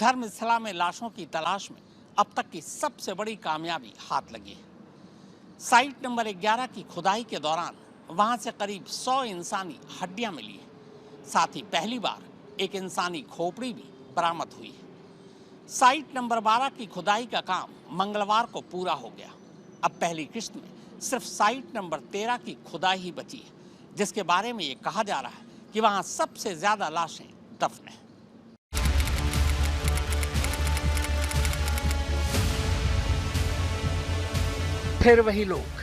धर्मशाला में लाशों की तलाश में अब तक की सबसे बड़ी कामयाबी हाथ लगी है। साइट नंबर 11 की खुदाई के दौरान वहां से करीब 100 इंसानी हड्डियां मिली है। साथ ही पहली बार एक इंसानी खोपड़ी भी बरामद हुई है। साइट नंबर 12 की खुदाई का काम मंगलवार को पूरा हो गया। अब पहली किश्त में सिर्फ साइट नंबर 13 की खुदाई ही बची है, जिसके बारे में ये कहा जा रहा है कि वहां सबसे ज्यादा लाशें दफन हैं। फिर वही लोग,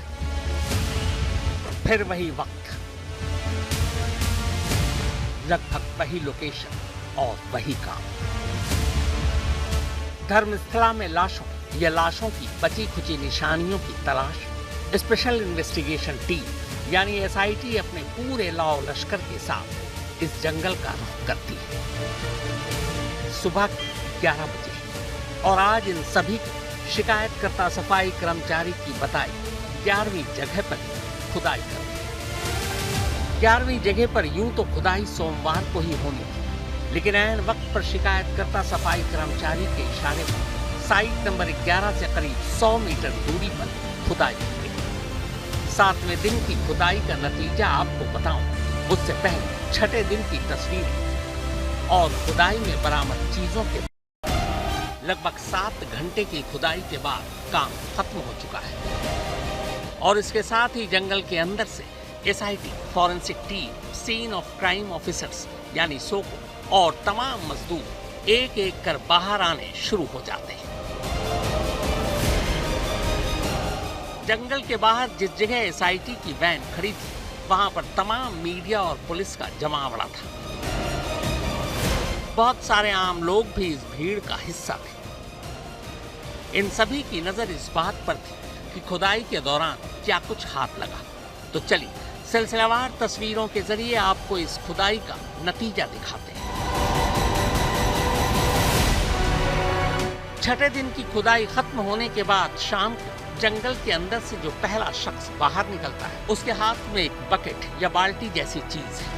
फिर वही वक्त, लगभग वही लोकेशन और वही काम। धर्मस्थला में लाशों या लाशों की बची खुची निशानियों की तलाश स्पेशल इन्वेस्टिगेशन टीम यानी एसआईटी अपने पूरे लाओ लश्कर के साथ इस जंगल का रुख करती है। सुबह 11 बजे और आज इन सभी को शिकायतकर्ता सफाई कर्मचारी की बताई 11वीं जगह पर खुदाई करनी है। 11वीं जगह पर यूं तो खुदाई सोमवार को ही होनी थी, लेकिन ऐन वक्त पर शिकायतकर्ता सफाई कर्मचारी के इशारे पर साइट नंबर 11 से करीब 100 मीटर दूरी पर खुदाई की गई। 7वें दिन की खुदाई का नतीजा आपको बताऊं, उससे पहले छठे दिन की तस्वीरें और खुदाई में बरामद चीजों के लगभग 7 घंटे की खुदाई के बाद काम खत्म हो चुका है और इसके साथ ही जंगल के अंदर से SIT, forensic team, scene of crime officers यानी सोको और तमाम मजदूर एक एक कर बाहर आने शुरू हो जाते हैं। जंगल के बाहर जिस जगह एसआईटी की वैन खड़ी थी, वहां पर तमाम मीडिया और पुलिस का जमावड़ा था। बहुत सारे आम लोग भी इस भीड़ का हिस्सा थे। इन सभी की नजर इस बात पर थी कि खुदाई के दौरान क्या कुछ हाथ लगा। तो चलिए सिलसिलेवार तस्वीरों के जरिए आपको इस खुदाई का नतीजा दिखाते हैं। छठे दिन की खुदाई खत्म होने के बाद शाम को जंगल के अंदर से जो पहला शख्स बाहर निकलता है, उसके हाथ में एक बकेट या बाल्टी जैसी चीज है।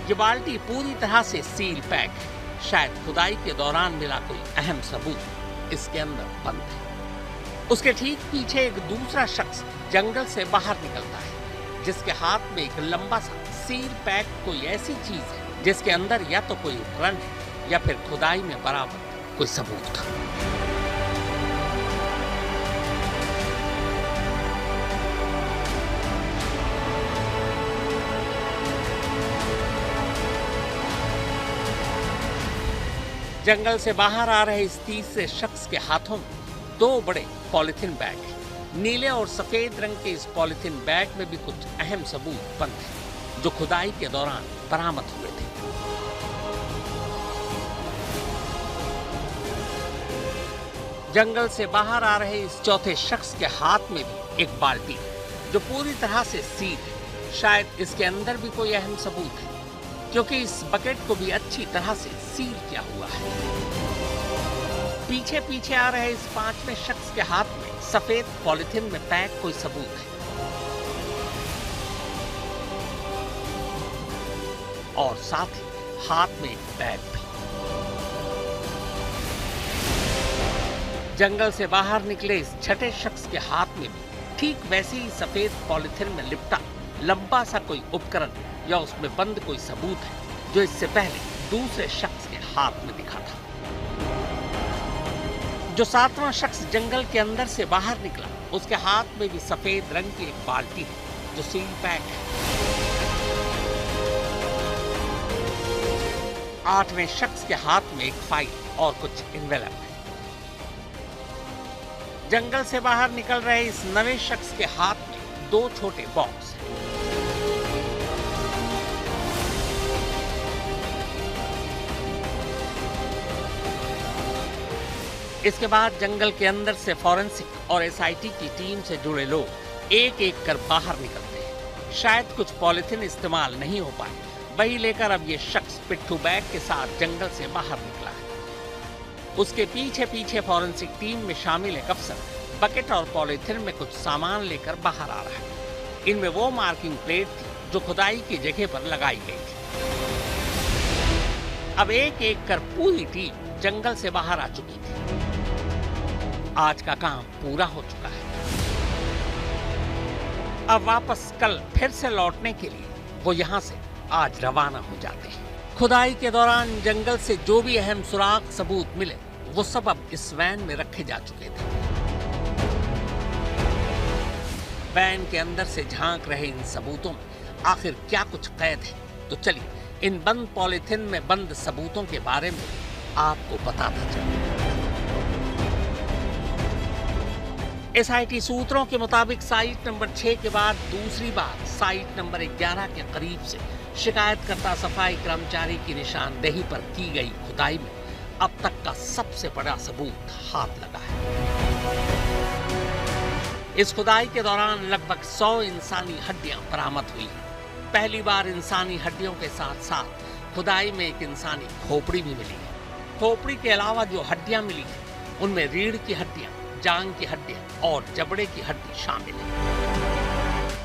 ये बाल्टी पूरी तरह से सील पैक है। शायद खुदाई के दौरान मिला कोई अहम सबूत इसके अंदर बंद है। उसके ठीक पीछे एक दूसरा शख्स जंगल से बाहर निकलता है, जिसके हाथ में एक लंबा सा सील पैक कोई ऐसी चीज है जिसके अंदर या तो कोई उपकरण है या फिर खुदाई में बराबर कोई सबूत था। जंगल से बाहर आ रहे इस तीसरे शख्स के हाथों में 2 बड़े पॉलिथीन बैग हैं। नीले और सफेद रंग के इस पॉलिथीन बैग में भी कुछ अहम सबूत बंद हैं, जो खुदाई के दौरान बरामद हुए थे। जंगल से बाहर आ रहे इस चौथे शख्स के हाथ में भी एक बाल्टी है, जो पूरी तरह से सील है। शायद इसके अंदर भी कोई अहम सबूत है, क्योंकि इस बकेट को भी अच्छी तरह से सील किया हुआ है। पीछे पीछे आ रहे इस 5वें शख्स के हाथ में सफेद पॉलिथीन में पैक कोई सबूत है और साथ ही हाथ में एक बैग भी। जंगल से बाहर निकले इस छठे शख्स के हाथ में भी ठीक वैसे ही सफेद पॉलिथीन में लिपटा लंबा सा कोई उपकरण या उसमें बंद कोई सबूत है, जो इससे पहले दूसरे शख्स के हाथ में दिखा था। जो 7वां शख्स जंगल के अंदर से बाहर निकला, उसके हाथ में भी सफेद रंग की एक बाल्टी है, जो सील पैक है। 8वें शख्स के हाथ में एक फाइल और कुछ एनवेलप है। जंगल से बाहर निकल रहे इस 9वें शख्स के हाथ में 2 छोटे बॉक्स हैं। इसके बाद जंगल के अंदर से फॉरेंसिक और एसआईटी की टीम से जुड़े लोग एक एक कर बाहर निकलते हैं। शायद कुछ पॉलिथीन इस्तेमाल नहीं हो पाए, वही लेकर अब ये शख्स पिट्ठू बैग के साथ जंगल से बाहर निकला है। उसके पीछे पीछे फॉरेंसिक टीम में शामिल एक अफसर बकेट और पॉलिथीन में कुछ सामान लेकर बाहर आ रहा है। इनमें वो मार्किंग प्लेट थी जो खुदाई की जगह पर लगाई गई थी। अब एक एक कर पूरी टीम जंगल से बाहर आ चुकी थी। आज का काम पूरा हो चुका है। अब वापस कल फिर से लौटने के लिए वो यहाँ से आज रवाना हो जाते हैं। खुदाई के दौरान जंगल से जो भी अहम सुराग सबूत मिले वो सब अब इस वैन में रखे जा चुके थे। वैन के अंदर से झांक रहे इन सबूतों में आखिर क्या कुछ कैद है, तो चलिए इन बंद पॉलिथिन में बंद सबूतों के बारे में आपको बताता चलूं। एसआईटी सूत्रों के मुताबिक साइट नंबर 6 के बाद दूसरी बार साइट नंबर 11 के करीब से शिकायतकर्ता सफाई कर्मचारी की निशानदेही पर की गई खुदाई में अब तक का सबसे बड़ा सबूत हाथ लगा है। इस खुदाई के दौरान लगभग 100 इंसानी हड्डियां बरामद हुई। पहली बार इंसानी हड्डियों के साथ साथ खुदाई में एक इंसानी खोपड़ी भी मिली है। खोपड़ी के अलावा जो हड्डियां मिली हैं उनमें रीढ़ की हड्डियां, जांग की हड्डियां और जबड़े की हड्डी शामिल है।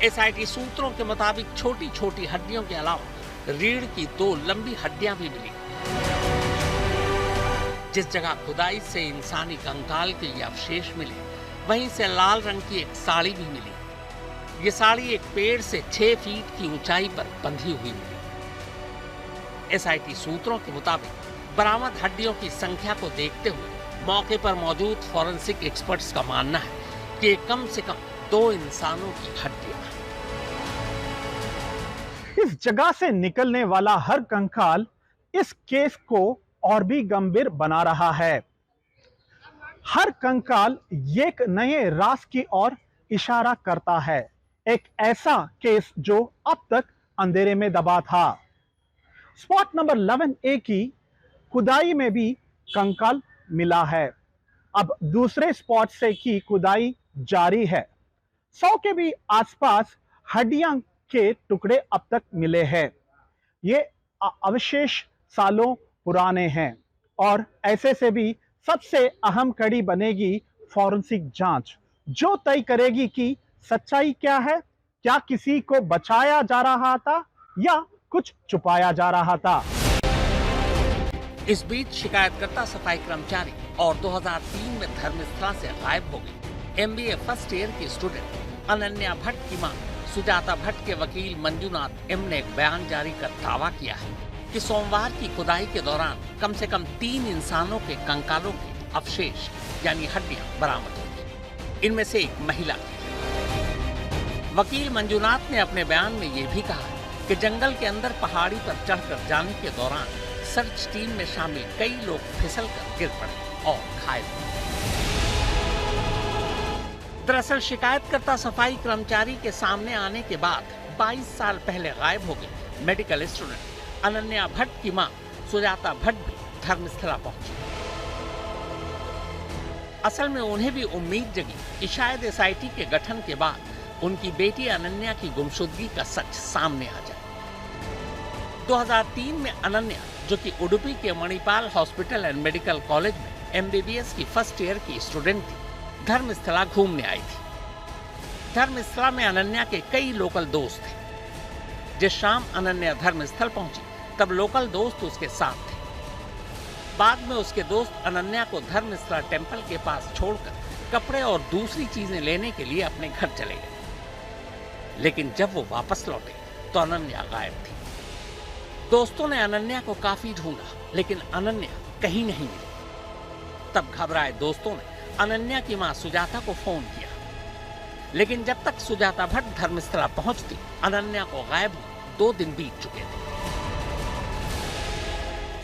एसआईटी सूत्रों के मुताबिक छोटी छोटी हड्डियों के अलावा रीढ़ की 2 लंबी हड्डियां भी मिली। जिस जगह खुदाई से इंसानी कंकाल के ये अवशेष मिले वहीं से लाल रंग की एक साड़ी भी मिली। ये साड़ी एक पेड़ से 6 फीट की ऊंचाई पर बंधी हुई मिली। एसआईटी सूत्रों के मुताबिक बरामद हड्डियों की संख्या को देखते हुए मौके पर मौजूद फॉरेंसिक एक्सपर्ट्स का मानना है कि कम से कम 2 इंसानों की हड्डियां हैं। इस जगह से निकलने वाला हर कंकाल इस केस को और भी गंभीर बना रहा है। हर कंकाल एक नए राज की ओर इशारा करता है, एक ऐसा केस जो अब तक अंधेरे में दबा था। स्पॉट नंबर 11A की खुदाई में भी कंकाल मिला है। अब दूसरे स्पॉट से की खुदाई जारी है। 100 के भी आसपास हड्डियां के टुकड़े अब तक मिले हैं। ये अवशेष सालों पुराने हैं और ऐसे से भी सबसे अहम कड़ी बनेगी फॉरेंसिक जांच, जो तय करेगी कि सच्चाई क्या है, क्या किसी को बचाया जा रहा था या कुछ छुपाया जा रहा था। इस बीच शिकायतकर्ता सफाई कर्मचारी और 2003 में धर्मस्थला से गायब हो गई MBA फर्स्ट ईयर की स्टूडेंट अनन्या भट्ट की मां सुजाता भट्ट के वकील मंजुनाथ एम ने एक बयान जारी कर दावा किया है कि सोमवार की खुदाई के दौरान कम से कम 3 इंसानों के कंकालों के अवशेष यानी हड्डियां बरामद हुई। इनमें से एक महिला की। वकील मंजुनाथ ने अपने बयान में यह भी कहा कि जंगल के अंदर पहाड़ी पर चढ़कर जाने के दौरान सर्च टीम में शामिल कई लोग फिसलकर गिर पड़े और घायल हुए। दरअसल शिकायतकर्ता सफाई कर्मचारी के सामने आने के बाद 22 साल पहले गायब हो गई मेडिकल स्टूडेंट अनन्या भट्ट की मां सुजाता भट्ट भी धर्मस्थला पहुंची। असल में उन्हें भी उम्मीद जगी कि शायद एसआईटी के गठन के बाद उनकी बेटी अनन्या की गुमशुदगी का सच सामने आ जाए। 2003 में अनन्या, जो कि उडुपी के Manipal hospital and medical college में MBBS की फर्स्ट ईयर की स्टूडेंट थी, धर्मस्थला घूमने आई थी। धर्मस्थला में अनन्या के कई लोकल दोस्त थे। जिस शाम अनन्या धर्मस्थल पहुंची तब लोकल दोस्त उसके साथ थे। बाद में उसके दोस्त अनन्या को धर्मस्थला टेम्पल के पास छोड़कर कपड़े और दूसरी चीजें लेने के लिए अपने घर चले गए। लेकिन जब वो वापस लौटे तो अनन्या गायब थी। दोस्तों ने अनन्या को काफी ढूंढा लेकिन अनन्या कहीं नहीं मिली। तब घबराए दोस्तों ने अनन्या की मां सुजाता को फोन किया, लेकिन जब तक सुजाता भट्ट धर्मस्थला पहुंचती अनन्या को गायब 2 दिन बीत चुके थे।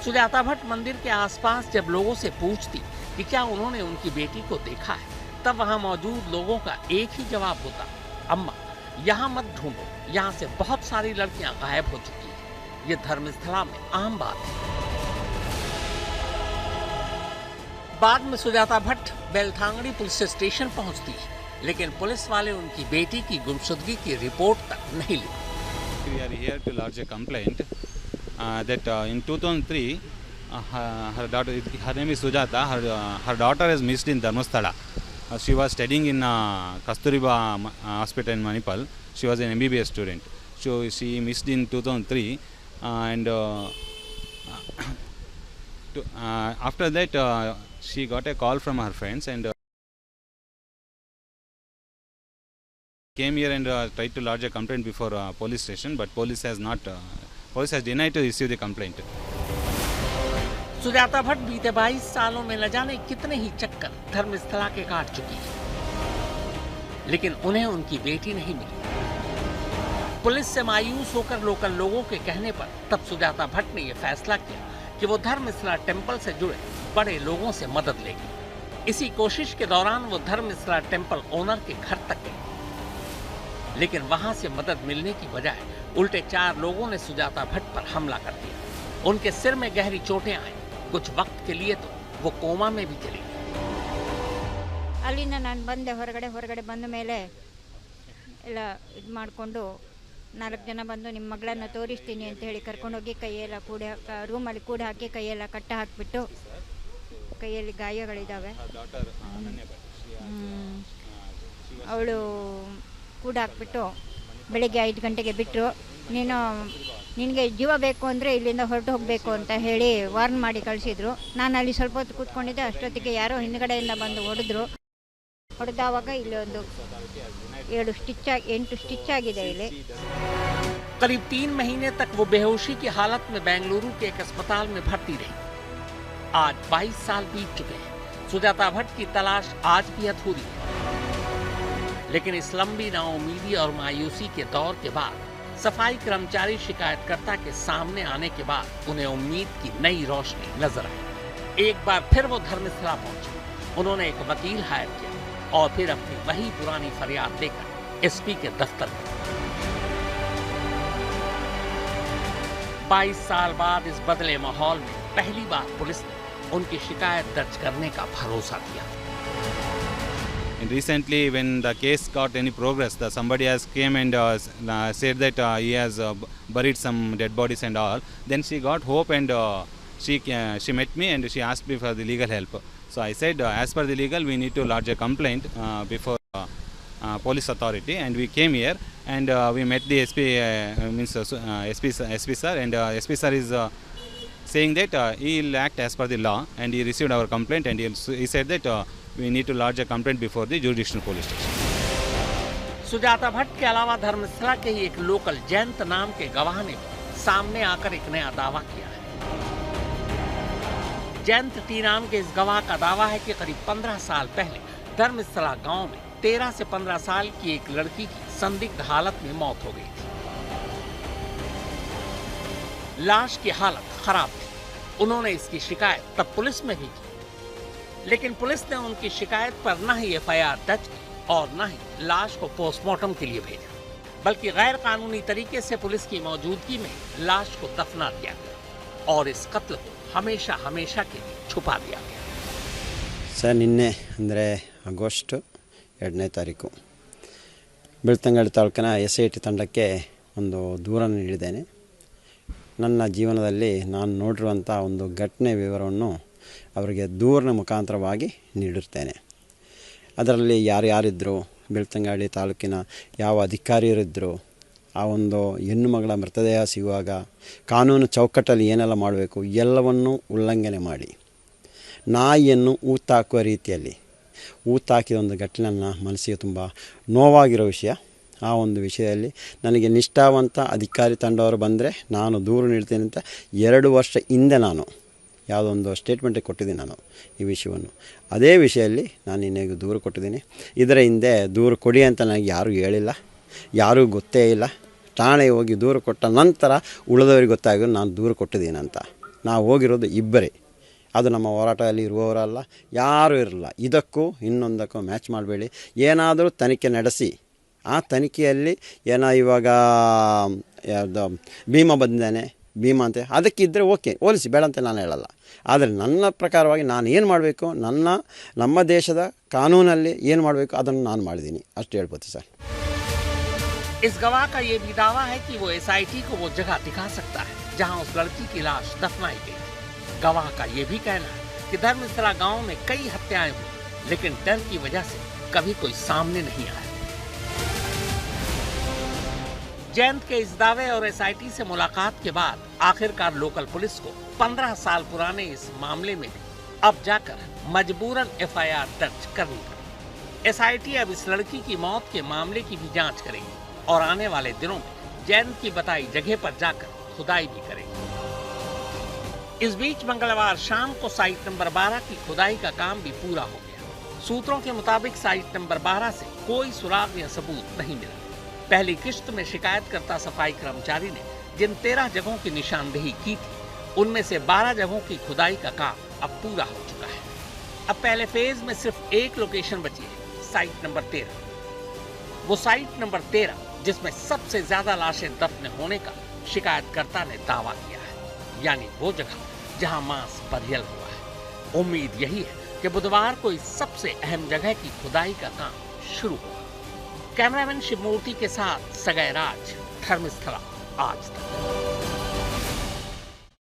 सुजाता भट्ट मंदिर के आसपास जब लोगों से पूछती कि क्या उन्होंने उनकी बेटी को देखा है, तब वहां मौजूद लोगों का एक ही जवाब होता, अम्मा यहाँ मत ढूंढो, यहाँ से बहुत सारी लड़कियां गायब हो चुकी हैं। ये धर्मस्थला में आम बात है। बाद में सुजाता भट्ट बेलथांगड़ी पुलिस स्टेशन पहुंचती है, लेकिन पुलिस वाले उनकी बेटी की गुमशुदगी की रिपोर्ट तक नहीं ली। We are here to lodge a complaint that in 2003 her daughter, her name is Sujata, her daughter is missed in Dharmasthala. She was studying in Kasturiba Hospital in Manipal. She was an MBBS student. So she missed in 2003 and after that, she got a call from her friends and came here and tried to lodge a complaint before police station, but police has denied to receive the complaint. Sujata Bhatt बीते 22 सालों में न जाने कितने ही चक्कर धर्मस्थला के काट चुकी है, लेकिन उन्हें उनकी बेटी नहीं मिली। पुलिस से मायूस होकर लोकल लोगों के कहने पर तब सुजाता भट्ट ने यह फैसला किया कि वो धर्मस्थला टेम्पल से जुड़े बड़े लोगों से मदद लेगी। इसी कोशिश के दौरान वो धर्मस्थला टेम्पल ओनर के घर तक गई, लेकिन वहां से मदद मिलने की बजाय उल्टे 4 लोगों ने सुजाता भट्ट पर हमला कर दिया। उनके सिर में गहरी चोटें आई। कुछ वक्त के लिए तो वो कोमा में भी चली गई। ಅಲ್ಲಿಂದ ನಾನು ಬಂದೆ, ಹೊರಗಡೆ ಬಂದ ಮೇಲೆ ಎಲ್ಲ ಇದು ಮಾಡಿಕೊಂಡು 4 ಜನ ಬಂದು ನಿಮ್ಮ ಮಗಳನ್ನು ತೋರಿಸ್ತೀನಿ ಅಂತ ಹೇಳಿ ಕರ್ಕೊಂಡೋಗಿ ಕೈಯೆಲ್ಲ ರೂಮಲ್ಲಿ ಕೂಡ ಹಾಕಿ ಕೈಯೆಲ್ಲ ಕಟ್ಟ ಹಾಕಿಬಿಟ್ಟು ಕೈಯಲ್ಲಿ ಗಾಯಗಳಿದ್ದಾವೆ. ಅವಳು ಕೂಡ ಹಾಕ್ಬಿಟ್ಟು ಬೆಳಿಗ್ಗೆ 5 ಗಂಟೆಗೆ ಬಿಟ್ಟರು. ನಿನಗೆ ಜೀವ ಬೇಕು ಅಂದರೆ ಇಲ್ಲಿಂದ ಹೊರಟು ಹೋಗಬೇಕು ಅಂತ ಹೇಳಿ ವಾರ್ನ್ ಮಾಡಿ ಕಳಿಸಿದ್ರು. ನಾನು ಅಲ್ಲಿ ಸ್ವಲ್ಪ ಹೊತ್ತು ಕೂತ್ಕೊಂಡಿದ್ದೆ. ಅಷ್ಟೊತ್ತಿಗೆ ಯಾರೋ ಹಿಂದ್ಗಡೆಯಿಂದ ಬಂದು ಹೊಡೆದಾವಾಗ ಇಲ್ಲಿ ಒಂದು 8 ಸ್ಟಿಚ್ ಆಗಿದೆ ಇಲ್ಲಿ. करीब 3 महीने तक वो बेहोशी की हालत में बेंगलुरु के एक अस्पताल में भर्ती रही। आज 22 साल बीत चुके हैं। सुजाता भट्ट की तलाश आज भी अधूरी है, लेकिन इस लंबी नाउम्मीदी और मायूसी के दौर के बाद सफाई कर्मचारी शिकायतकर्ता के सामने आने के बाद उन्हें उम्मीद की नई रोशनी नजर आई। एक बार फिर वो धर्मस्थला पहुंचे। उन्होंने एक वकील हायर किया और फिर अपनी वही पुरानी फरियाद लेकर एसपी के दफ्तर में। 22 साल बाद इस बदले माहौल में पहली बार पुलिस ने उनकी शिकायत दर्ज करने का भरोसा दिया। And recently, when the case got any progress, somebody has came and said that he has buried some dead bodies and all. Then she got hope and she met me and she asked me for the legal help. So I said, as per the legal, we need to lodge a complaint before police authority, and we came here and we met the SP, SP sir, and SP sir is saying that he will act as per the law, and he received our complaint and he said that we need to lodge a complaint before the jurisdictional police station. Sujata Bhatt के अलावा धर्मस्थला के ही एक local Jayant नाम के गवाह ने सामने आकर एक नया दावा किया है। जयंत टी नाम के इस गवाह का दावा है कि करीब 15 साल पहले धर्मस्थला गांव में 13 से 15 साल की एक लड़की की संदिग्ध हालत में मौत हो गई थी। लाश की हालत खराब थी। उन्होंने इसकी शिकायत तब पुलिस में भी की, लेकिन पुलिस ने उनकी शिकायत पर न ही एफआईआर दर्ज की और न ही लाश को पोस्टमार्टम के लिए भेजा, बल्कि गैर कानूनी तरीके से पुलिस की मौजूदगी में लाश को दफना दिया गया और इस कत्ल को हमेशा हमेशा के लिए छुपा दिया गया। ಸರ್, ನಿನ್ನೆ ಅಂದರೆ ಆಗಸ್ಟ್ 2ನೇ ತಾರೀಕು ಬೆಳ್ತಂಗಡಿ ತಾಲೂಕಿನ SIT ತಂಡಕ್ಕೆ ಒಂದು ದೂರ ನೀಡಿದ್ದೇನೆ. ನನ್ನ ಜೀವನದಲ್ಲಿ ನಾನು ನೋಡಿರುವಂಥ ಒಂದು ಘಟನೆ ವಿವರವನ್ನು ಅವರಿಗೆ ದೂರಿನ ಮುಖಾಂತರವಾಗಿ ನೀಡಿರ್ತೇನೆ. ಅದರಲ್ಲಿ ಯಾರ್ಯಾರಿದ್ದರು, ಬೆಳ್ತಂಗಡಿ ತಾಲೂಕಿನ ಯಾವ ಅಧಿಕಾರಿಯರಿದ್ದರು, ಆ ಒಂದು ಹೆಣ್ಣು ಮಗಳ ಮೃತದೇಹ ಸಿಗುವಾಗ ಕಾನೂನು ಚೌಕಟ್ಟಲ್ಲಿ ಏನೆಲ್ಲ ಮಾಡಬೇಕು ಎಲ್ಲವನ್ನೂ ಉಲ್ಲಂಘನೆ ಮಾಡಿ ನಾಯಿಯನ್ನು ಊತಾಕುವ ರೀತಿಯಲ್ಲಿ ಊತಾಕಿದ ಒಂದು ಘಟನೆ ನನ್ನ ಮನಸ್ಸಿಗೆ ತುಂಬ ನೋವಾಗಿರೋ ವಿಷಯ. ಆ ಒಂದು ವಿಷಯದಲ್ಲಿ ನನಗೆ ನಿಷ್ಠಾವಂತ ಅಧಿಕಾರಿ ತಂಡವರು ಬಂದರೆ ನಾನು ದೂರು ನೀಡ್ತೇನೆ ಅಂತ 2 ವರ್ಷ ಹಿಂದೆ ನಾನು ಯಾವುದೋ ಒಂದು ಸ್ಟೇಟ್ಮೆಂಟಿಗೆ ಕೊಟ್ಟಿದ್ದೀನಿ ನಾನು ಈ ವಿಷಯವನ್ನು. ಅದೇ ವಿಷಯದಲ್ಲಿ ನಾನು ನಿನಗೆ ದೂರು ಕೊಟ್ಟಿದ್ದೀನಿ. ಇದರ ಹಿಂದೆ ದೂರು ಕೊಡಿ ಅಂತ ನನಗೆ ಯಾರೂ ಹೇಳಿಲ್ಲ, ಯಾರೂ ಗೊತ್ತೇ ಇಲ್ಲ. ಠಾಣೆಗೆ ಹೋಗಿ ದೂರು ಕೊಟ್ಟ ನಂತರ ಉಳಿದವರಿಗೆ ಗೊತ್ತಾಗೋದು ನಾನು ದೂರು ಕೊಟ್ಟಿದ್ದೀನಿ ಅಂತ. ನಾವು ಹೋಗಿರೋದು ಇಬ್ಬರೇ, ಅದು ನಮ್ಮ ಹೋರಾಟದಲ್ಲಿ ಇರುವವರಲ್ಲ, ಯಾರೂ ಇರಲ್ಲ. ಇದಕ್ಕೂ ಇನ್ನೊಂದಕ್ಕೂ ಮ್ಯಾಚ್ ಮಾಡಬೇಡಿ. ಏನಾದರೂ ತನಿಖೆ ನಡೆಸಿ ಆ ತನಿಖೆಯಲ್ಲಿ ಏನೋ ಇವಾಗ ಯಾವುದು ಭೀಮಾ ಬಂದಿದ್ದಾನೆ, ಭೀಮಾ ಅಂತ ಅದಕ್ಕಿದ್ದರೆ ಓಕೆ, ಹೋಲಿಸಿ, ಬೇಡ ಅಂತ ನಾನು ಹೇಳಲ್ಲ. ಆದರೆ ನನ್ನ ಪ್ರಕಾರವಾಗಿ ನಾನು ಏನು ಮಾಡಬೇಕು, ನಮ್ಮ ದೇಶದ ಕಾನೂನಲ್ಲಿ ಏನು ಮಾಡಬೇಕು ಅದನ್ನು ನಾನು ಮಾಡಿದ್ದೀನಿ, ಅಷ್ಟು ಹೇಳ್ಬೋದು ಸರ್. इस गवाह का ये भी दावा है कि वो SIT को वो जगह दिखा सकता है जहां उस लड़की की लाश दफनाई गई। गवाह का ये भी कहना है कि धर्मस्थला गांव में कई हत्याएं हुई, लेकिन डर की वजह से कभी कोई सामने नहीं आया। जयंत के इस दावे और एसआईटी से मुलाकात के बाद आखिरकार लोकल पुलिस को 15 साल पुराने इस मामले में अब जाकर मजबूरन एफआईआर दर्ज करनी पड़ी। एसआईटी अब इस लड़की की मौत के मामले की भी जांच करेगी और आने वाले दिनों में जयंत की बताई जगह पर जाकर खुदाई भी करेगी। इस बीच मंगलवार शाम को साइट नंबर 12 की खुदाई का काम भी पूरा हो गया। सूत्रों के मुताबिक साइट नंबर 12 से कोई सुराग या सबूत नहीं मिला। पहली किश्त में शिकायतकर्ता सफाई कर्मचारी ने जिन 13 जगहों की निशानदेही की थी, उनमें से 12 जगहों की खुदाई का काम अब पूरा हो चुका है। अब पहले फेज में सिर्फ एक लोकेशन बची है, साइट नंबर 13। वो साइट नंबर 13 जिसमें सबसे ज्यादा लाशें दफन होने का शिकायतकर्ता ने दावा किया है, यानी वो जगह जहां मांस बरियल हुआ है। उम्मीद यही है कि बुधवार को इस सबसे अहम जगह की खुदाई का काम शुरू होगा। कैमरामैन शिवमूर्ति के साथ सगय राज, धर्मस्थला आज तक।